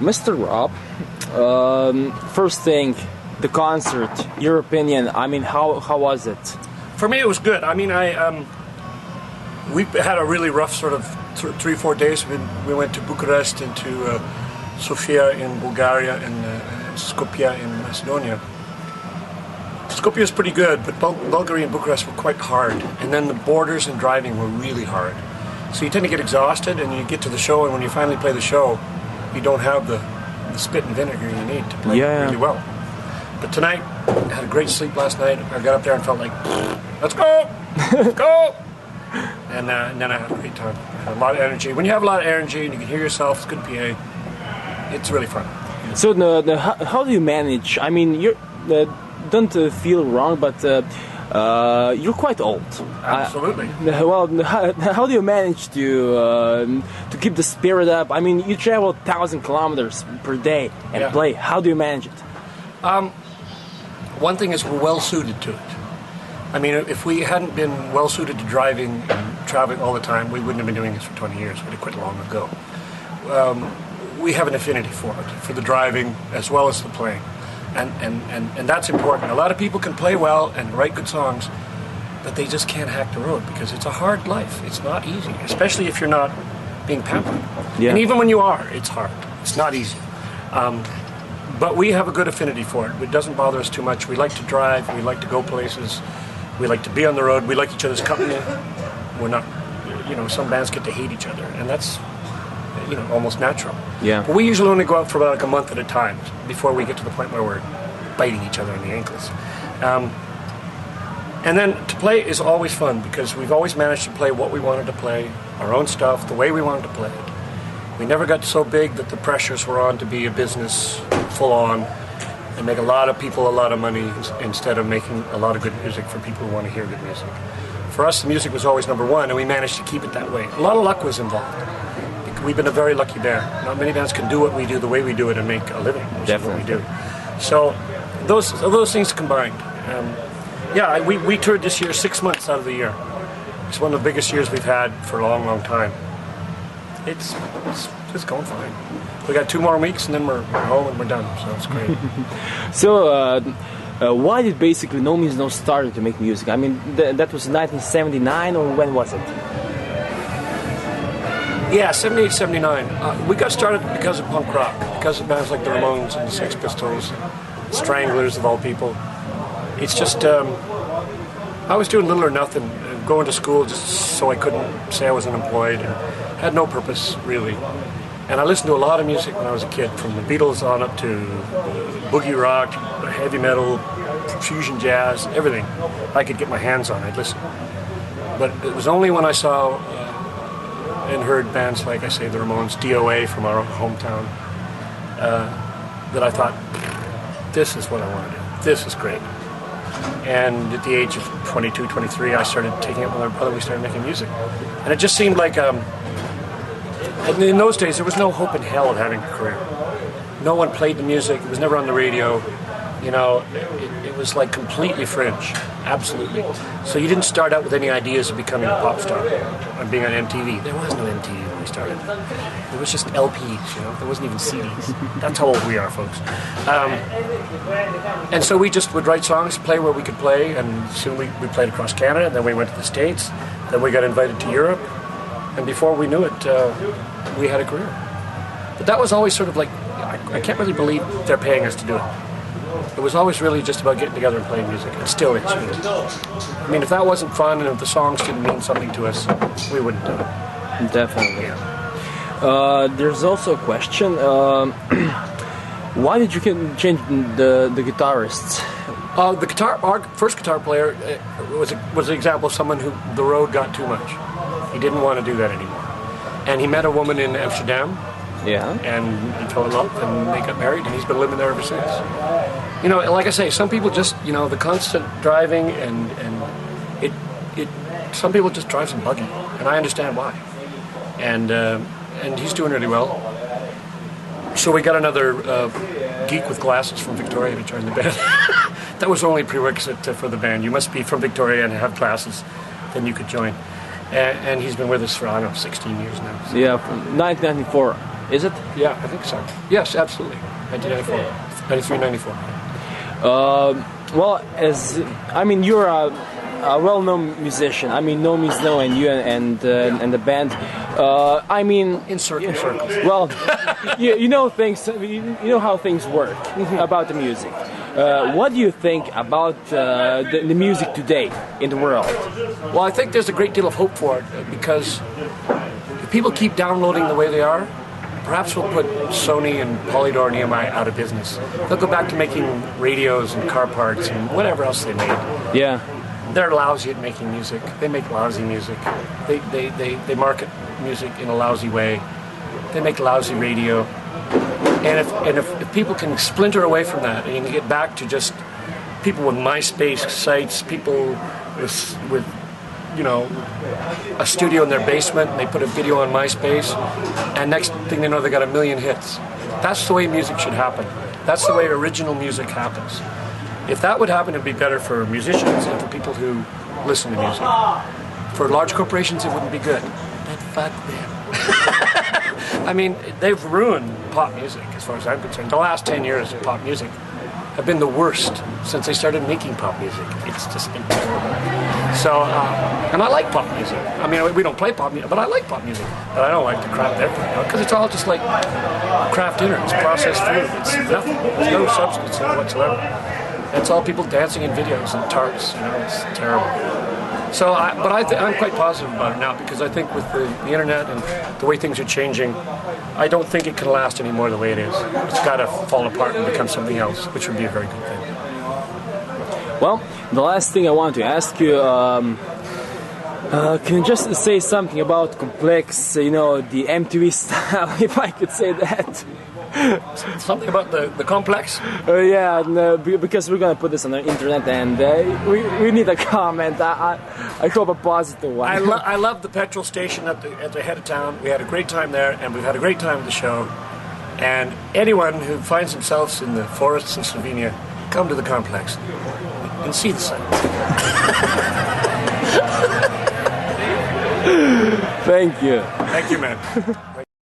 Mr. Rob, first thing, the concert, your opinion, I mean, how was it? For me, it was good. I mean, we had a really rough sort of 3-4 days. We went to Bucharest and to Sofia in Bulgaria and Skopje in Macedonia. Skopje is pretty good, but Bulgaria and Bucharest were quite hard. And then the borders and driving were really hard. So you tend to get exhausted, and you get to the show, and when you finally play the show, you don't have the spit and vinegar you need to play really well. But tonight, I had a great sleep last night. I got up there and felt like, let's go! Let's go! And then I had a great time. I had a lot of energy. When you have a lot of energy and you can hear yourself, it's good PA, it's really fun. So how do you manage? I mean, you don't feel wrong, but you're quite old. Absolutely. How do you manage to keep the spirit up? I mean, you travel 1,000 kilometers per day and play. How do you manage it? One thing is we're well suited to it. I mean, if we hadn't been well suited to driving and traveling all the time, we wouldn't have been doing this for 20 years. We'd have quit long ago. We have an affinity for it, for the driving as well as the playing. And that's important. A lot of people can play well and write good songs, but they just can't hack the road because it's a hard life. It's not easy, especially if you're not being pampered. Yeah. And even when you are, it's hard. It's not easy. But we have a good affinity for it. It doesn't bother us too much. We like to drive. We like to go places. We like to be on the road. We like each other's company. We're not, some bands get to hate each other, and that's, almost natural. Yeah. But we usually only go out for about like a month at a time before we get to the point where we're biting each other in the ankles. And then to play is always fun because we've always managed to play what we wanted to play, our own stuff, the way we wanted to play it. We never got so big that the pressures were on to be a business full on and make a lot of people a lot of money instead of making a lot of good music for people who want to hear good music. For us, the music was always number one, and we managed to keep it that way. A lot of luck was involved. We've been a very lucky band. Not many bands can do what we do the way we do it and make a living, which is what we do. So those things combined. We toured this year 6 months out of the year. It's one of the biggest years we've had for a long, long time. It's going fine. We got 2 more weeks and then we're home and we're done, so it's great. So, why did basically No Means No start to make music? I mean, that was 1979, or when was it? Yeah, 78, 79. We got started because of punk rock, because of bands like the Ramones and the Sex Pistols, Stranglers of all people. It's just, I was doing little or nothing, going to school just so I couldn't say I was unemployed, and had no purpose, really. And I listened to a lot of music when I was a kid, from the Beatles on up to boogie rock, heavy metal, fusion jazz, everything I could get my hands on, I'd listen. But it was only when I saw and heard bands like, I say, the Ramones, DOA from our hometown, that I thought, this is what I want to do. This is great. And at the age of 22, 23, I started taking up with my brother. We started making music. And it just seemed like, in those days, there was no hope in hell of having a career. No one played the music. It was never on the radio. It was like completely fringe. Absolutely. So you didn't start out with any ideas of becoming a pop star and being on MTV. There was no MTV when we started. It was just LPs, There wasn't even CDs. That's how old we are, folks. And so we just would write songs, play where we could play, and soon we played across Canada, and then we went to the States, then we got invited to Europe, and before we knew it, we had a career. But that was always sort of like, I can't really believe they're paying us to do it. It was always really just about getting together and playing music. It still is. I mean, if that wasn't fun and if the songs didn't mean something to us, we wouldn't do it. Definitely. Yeah. There's also a question. Why did you change the guitarists? Our first guitar player was an example of someone who the road got too much. He didn't want to do that anymore. And he met a woman in Amsterdam. Yeah. And he fell in love, and they got married, and he's been living there ever since. Like I say, some people just, the constant driving and some people just drive some buggy, and I understand why. And he's doing really well. So we got another geek with glasses from Victoria to join the band. That was only a prerequisite for the band. You must be from Victoria and have glasses, then you could join. And he's been with us for, 16 years now. So. Yeah, from 1994. Is it? Yeah, I think so. Yes, absolutely. 1994. 93, 94. Well, you're a well-known musician. I mean, Nomi Snow and you and the band. In circles. Well, you know things. You know how things work about the music. What do you think about the music today in the world? Well, I think there's a great deal of hope for it because if people keep downloading the way they are, perhaps we'll put Sony and Polydor and EMI out of business. They'll go back to making radios and car parts and whatever else they made. Yeah. They're lousy at making music. They make lousy music. They market music in a lousy way. They make lousy radio. And if people can splinter away from that and you can get back to just people with MySpace sites, people with a studio in their basement and they put a video on MySpace and next thing they know they got 1 million hits. That's the way music should happen. That's the way original music happens. If that would happen, it would be better for musicians and for people who listen to music. For large corporations, it wouldn't be good. Then fuck them. I mean, they've ruined pop music, as far as I'm concerned. The last 10 years of pop music have been the worst since they started making pop music. It's just been terrible. So, and I like pop music. I mean, we don't play pop music, but I like pop music. But I don't like the crap they're putting out, because it's all just like craft dinner. It's processed food. It's nothing. There's no substance in it whatsoever. It's all people dancing in videos and tarts. It's terrible. So, I'm quite positive about it now because I think with the internet and the way things are changing, I don't think it can last anymore the way it is. It's got to fall apart and become something else, which would be a very good thing. Well, the last thing I want to ask you, can you just say something about Complex, the MTV style, if I could say that? Something about the Complex? Yeah, because we're going to put this on the internet and we need a comment. I hope a positive one. I love the petrol station at the head of town. We had a great time there and we've had a great time at the show. And anyone who finds themselves in the forests in Slovenia, come to the Complex and see the sights. Thank you. Thank you, man.